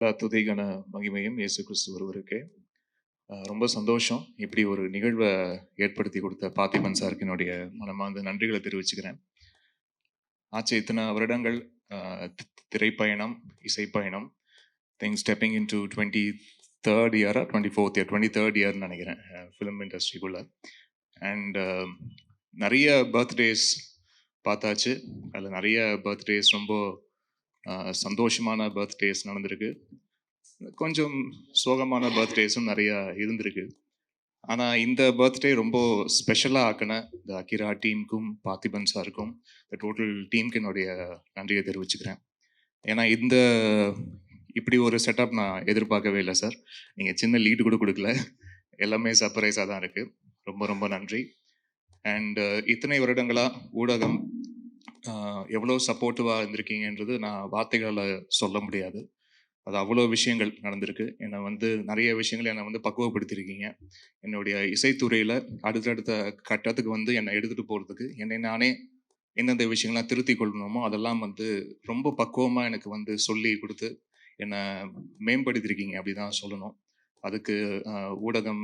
துதி கன மகிமையும் இயேசு கிறிஸ்து ஒருவருக்கே. ரொம்ப சந்தோஷம். இப்படி ஒரு நிகழ்வை ஏற்படுத்தி கொடுத்த பார்த்திபன் சாருக்கு என்னுடைய மனமார்ந்த நன்றிகளை தெரிவிச்சுக்கிறேன். ஆச்சு இத்தனை வருடங்கள் திரைப்பயணம், இசைப்பயணம், ஸ்டெப்பிங் இன் டு 23rd இயரா 24th இயர் 23rd இயர்னு நினைக்கிறேன் ஃபிலிம் இண்டஸ்ட்ரிக்குள்ள. அண்ட் நிறைய பர்த்டேஸ் பார்த்தாச்சு. அதில் நிறைய பர்த்டேஸ் ரொம்ப சந்தோஷமான பர்த்டேஸ் நடந்திருக்கு. கொஞ்சம் சோகமான பர்த்டேஸும் நிறையா இருந்திருக்கு. ஆனால் இந்த பர்த்டே ரொம்ப ஸ்பெஷலாக ஆக்கின இந்த அகிரா டீமுக்கும் பார்த்திபன் சாருக்கும் இந்த டோட்டல் டீமுக்கு என்னுடைய நன்றியை தெரிவிச்சுக்கிறேன். ஏன்னா இப்படி ஒரு செட்டப் நான் எதிர்பார்க்கவே இல்லை சார். நீங்கள் சின்ன லீடு கூட கொடுக்கல, எல்லாமே சர்ப்ரைஸாக தான் இருக்குது. ரொம்ப ரொம்ப நன்றி. அண்ட் இத்தனை வருடங்களாக ஊடகம் எவ்வளோ சப்போர்ட்டிவாக இருந்திருக்கீங்கன்றது நான் வார்த்தைகளால் சொல்ல முடியாது. அது அவ்வளோ விஷயங்கள் நடந்திருக்கு. நிறைய விஷயங்கள் என்னை பக்குவப்படுத்தியிருக்கீங்க. என்னுடைய இசைத்துறையில் அடுத்தடுத்த கட்டத்துக்கு என்னை எடுத்துகிட்டு போகிறதுக்கு என்னை நானே எந்தெந்த விஷயங்கள்லாம் திருத்தி கொள்ளணுமோ அதெல்லாம் ரொம்ப பக்குவமாக எனக்கு சொல்லி கொடுத்து என்னை மேம்படுத்தியிருக்கீங்க அப்படி தான் சொல்லணும். அதுக்கு ஊடகம்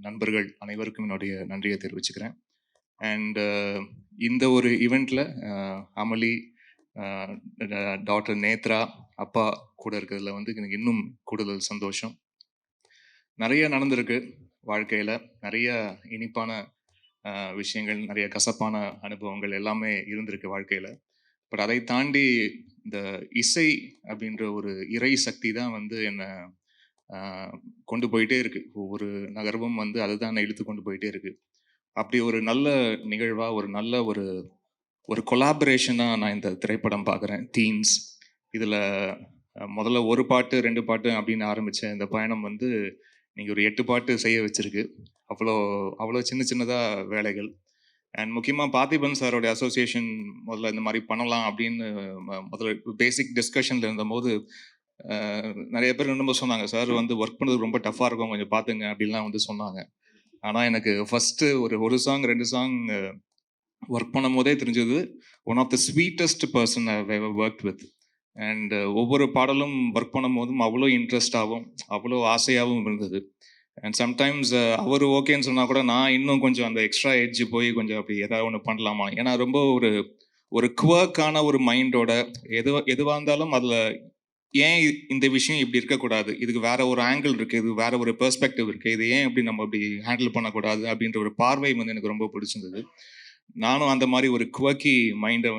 நண்பர்கள் அனைவருக்கும் என்னுடைய நன்றியை தெரிவிச்சுக்கிறேன். அண்ட் இந்த ஒரு ஈவெண்ட்டில் அமளி, டாக்டர் நேத்ரா, அப்பா கூட இருக்கிறதுல எனக்கு இன்னும் கூடுதல் சந்தோஷம். நிறைய நடந்திருக்கு வாழ்க்கையில், நிறைய இனிப்பான விஷயங்கள், நிறைய கசப்பான அனுபவங்கள் எல்லாமே இருந்திருக்கு வாழ்க்கையில். பட் அதை தாண்டி இந்த இசை அப்படின்ற ஒரு இறை சக்தி தான் என்னை கொண்டு போயிட்டே இருக்கு. ஒவ்வொரு நகர்வும் அதுதான் என்னை இழுத்து கொண்டு போயிட்டே இருக்கு. அப்படி ஒரு நல்ல நிகழ்வாக, ஒரு நல்ல ஒரு கொலாபரேஷனாக நான் இந்த திரைப்படம் பார்க்குறேன். டீம்ஸ் இதில் முதல்ல ஒரு பாட்டு 2 பாட்டு அப்படின்னு ஆரம்பித்த இந்த பயணம் நீங்கள் ஒரு 8 பாட்டு செய்ய வச்சுருக்கு. அவ்வளோ சின்ன சின்னதாக வேலைகள். அண்ட் முக்கியமாக பார்த்திபன் சாரோடைய அசோசியேஷன் முதல்ல இந்த மாதிரி பண்ணலாம் அப்படின்னு முதல்ல பேசிக் டிஸ்கஷனில் இருந்தபோது நிறைய பேர் ரொம்ப சொன்னாங்க, சார் ஒர்க் பண்ணுறது ரொம்ப டஃப்பாக இருக்கும், கொஞ்சம் பார்த்துங்க அப்படின்லாம் சொன்னாங்க. ஆனால் எனக்கு ஃபஸ்ட்டு ஒரு சாங் 2 சாங் ஒர்க் பண்ணும் போதே தெரிஞ்சது, one of the sweetest person I have ever worked with. And ஒவ்வொரு பாடலும் ஒர்க் பண்ணும் போதும் அவ்வளோ இன்ட்ரெஸ்டாகவும் அவ்வளோ ஆசையாகவும் இருந்தது. அண்ட் சம்டைம்ஸ் அவர் ஓகேன்னு சொன்னால் கூட நான் இன்னும் கொஞ்சம் அந்த எக்ஸ்ட்ரா எட்ஜ் போய் கொஞ்சம் அப்படி ஏதாவது ஒன்று பண்ணலாமா, ஏன்னா ரொம்ப ஒரு குவர்க்கான ஒரு மைண்டோட எதுவாக இருந்தாலும் அதில் ஏன் இந்த விஷயம் இப்படி இருக்கக்கூடாது, இதுக்கு வேற ஒரு ஆங்கிள் இருக்குது, இது வேற ஒரு பெர்ஸ்பெக்டிவ் இருக்குது, இது ஏன் இப்படி நம்ம அப்படி ஹேண்டில் பண்ணக்கூடாது அப்படின்ற ஒரு பார்வை எனக்கு ரொம்ப பிடிச்சிருந்தது. நானும் அந்த மாதிரி ஒரு குவர்க்கி மைண்டை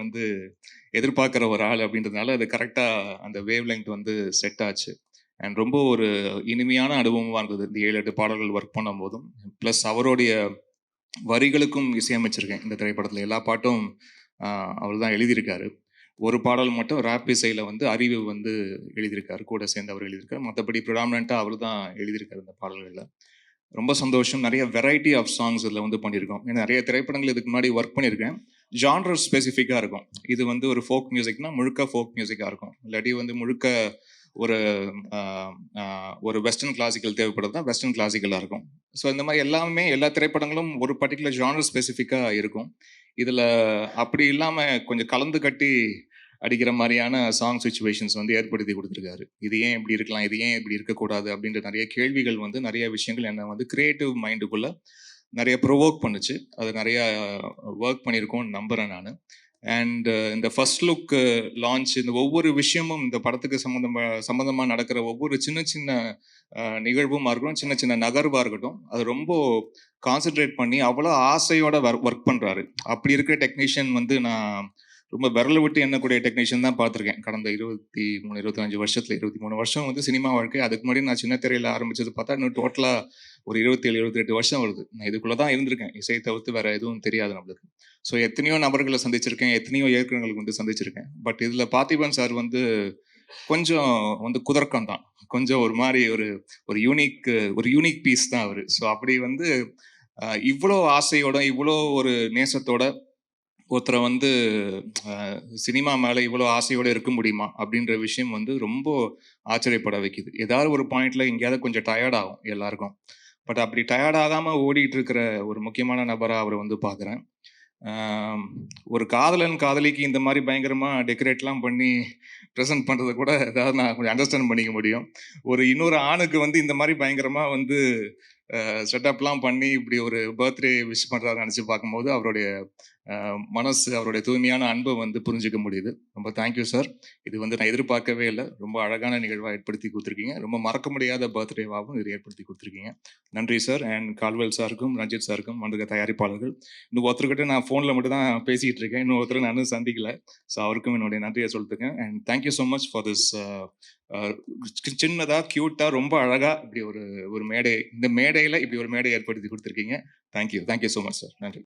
எதிர்பார்க்குற ஒரு ஆள் அப்படின்றதுனால அது கரெக்டாக அந்த வேவ் லெங்த் செட் ஆச்சு. அண்ட் ரொம்ப ஒரு இனிமையான அனுபவமாக இருந்தது இந்த 7-8 பாடல்கள் ஒர்க் பண்ணும் போதும். ப்ளஸ் அவருடைய வரிகளுக்கும் இசையமைச்சிருக்கேன் இந்த திரைப்படத்தில். எல்லா பாட்டும் அவர் தான் எழுதியிருக்காரு. ஒரு பாடல் மட்டும் ரேப் இசையில் அறிவு எழுதியிருக்காரு, கூட சேர்ந்து அவர் எழுதியிருக்காரு. மற்றபடி ப்ரிடாமினண்ட்டாக அவர் தான் எழுதியிருக்காரு இந்த பாடல்களில். ரொம்ப சந்தோஷம். நிறைய வெரைட்டி ஆஃப் சாங்ஸ் இதில் பண்ணியிருக்கோம். ஏன்னா நிறைய திரைப்படங்கள் இதுக்கு முன்னாடி ஒர்க் பண்ணியிருக்கேன். ஜான்ரர் ஸ்பெசிஃபிக்காக இருக்கும். இது ஒரு ஃபோக் மியூசிக்னா முழுக்க ஃபோக் மியூசிக்காக இருக்கும். இல்லாட்டி முழுக்க ஒரு வெஸ்டர்ன் கிளாசிக்கல் தேவைப்படுறதா வெஸ்டர்ன் கிளாசிக்கலாக இருக்கும். ஸோ இந்த மாதிரி எல்லா திரைப்படங்களும் ஒரு பர்டிகுலர் ஜானர் ஸ்பெசிஃபிக்காக இருக்கும். இதில் அப்படி இல்லாமல் கொஞ்சம் கலந்து கட்டி அடிக்கிற மாதிரியான சாங் சுச்சுவேஷன்ஸ் ஏற்படுத்தி கொடுத்துருக்காரு. இது ஏன் இப்படி இருக்கலாம், இது ஏன் இப்படி இருக்கக்கூடாது அப்படின்ற நிறைய கேள்விகள் நிறைய விஷயங்கள் என்னை கிரியேட்டிவ் மைண்டுக்குள்ளே நிறைய ப்ரொவோக் பண்ணுச்சு. அது நிறையா ஒர்க் பண்ணியிருக்கோன்னு நம்புகிறேன் நான். அண்ட் இந்த ஃபர்ஸ்ட் லுக் லான்ச், இந்த ஒவ்வொரு விஷயமும் இந்த படத்துக்கு சம்மந்தமாக நடக்கிற ஒவ்வொரு சின்ன சின்ன நிகழ்வுமாக இருக்கட்டும், சின்ன சின்ன நகர்வாக இருக்கட்டும், அது ரொம்ப கான்சென்ட்ரேட் பண்ணி அவ்வளோ ஆசையோட ஒர்க் பண்ணுறாரு. அப்படி இருக்கிற டெக்னீஷியன் நான் ரொம்ப விரல விட்டு எண்ணக்கூடிய டெக்னீஷியன் தான் பார்த்துருக்கேன் கடந்த 23-25 வருஷத்தில். 23 வருஷம் சினிமா வாழ்க்கை. அதுக்கு முன்னாடி நான் சின்ன திரையில் ஆரம்பித்தது பார்த்தா இன்னும் டோட்டலாக ஒரு 27-28 வருஷம் வருது. நான் இதுக்குள்ளே தான் இருந்திருக்கேன். இசையை தவிர்த்து வேறு எதுவும் தெரியாது நம்மளுக்கு. ஸோ எத்தனையோ நபர்களை சந்திச்சிருக்கேன், எத்தனையோ இயக்குநர்களுக்கு சந்திச்சிருக்கேன். பட் இதில் பார்த்திபன் சார் கொஞ்சம் குதர்க்கம் தான். கொஞ்சம் ஒரு மாதிரி ஒரு யூனிக் பீஸ் தான் அவர். ஸோ அப்படி இவ்வளோ ஆசையோட, இவ்வளோ ஒரு நேசத்தோட ஒருத்தரை சினிமா மேலே இவ்வளோ ஆசையோடு இருக்க முடியுமா அப்படின்ற விஷயம் ரொம்ப ஆச்சரியப்பட வைக்குது. ஏதாவது ஒரு பாயிண்ட்ல எங்கேயாவது கொஞ்சம் டயர்ட் ஆகும் எல்லாருக்கும். பட் அப்படி டயர்ட் ஆகாமல் ஓடிட்டு இருக்கிற ஒரு முக்கியமான நபராக அவரை பார்க்குறேன். ஆம், ஒரு காதலன் காதலிக்கு இந்த மாதிரி பயங்கரமா டெக்கரேட்லாம் பண்ணி ப்ரெசென்ட் பண்றத கூட ஏதாவது நான் கொஞ்சம் அண்டர்ஸ்டாண்ட் பண்ணிக்க முடியும். ஒரு இன்னொரு ஆணுக்கு வந்து இந்த மாதிரி பயங்கரமா வந்து செட்டப்லாம் பண்ணி இப்படி ஒரு பர்த்டே விஷ் பண்றாருன்னு நினைச்சு பார்க்கும்போது அவருடைய மனசு, அவருடைய தூய்மையான அன்பை வந்து புரிஞ்சுக்க முடியுது. ரொம்ப தேங்க்யூ சார். இது வந்து நான் எதிர்பார்க்கவே இல்லை. ரொம்ப அழகான நிகழ்வா ஏற்படுத்தி கொடுத்துருக்கீங்க. ரொம்ப மறக்க முடியாத பர்த்டேவாகவும் இது ஏற்படுத்தி கொடுத்துருக்கீங்க. நன்றி சார். அண்ட் கால்வெல் சாருக்கும், ரஞ்சித் சாருக்கும், வந்திருக்க தயாரிப்பாளர்கள். இன்னும் ஒருத்தர்கிட்ட நான் ஃபோனில் மட்டும் தான் பேசிக்கிட்டு இருக்கேன். இன்னும் ஒருத்தர் நானும் சந்திக்கல. ஸோ அவருக்கும் என்னுடைய நன்றியை சொல்லிட்டுருக்கேன். And thank you so much for this சின்னதா, கியூட்டா, ரொம்ப அழகா இப்படி ஒரு ஒரு மேடை, இந்த மேடையில் இப்படி ஒரு மேடை ஏற்படுத்தி கொடுத்துருக்கீங்க. Thank you so much sir. நன்றி.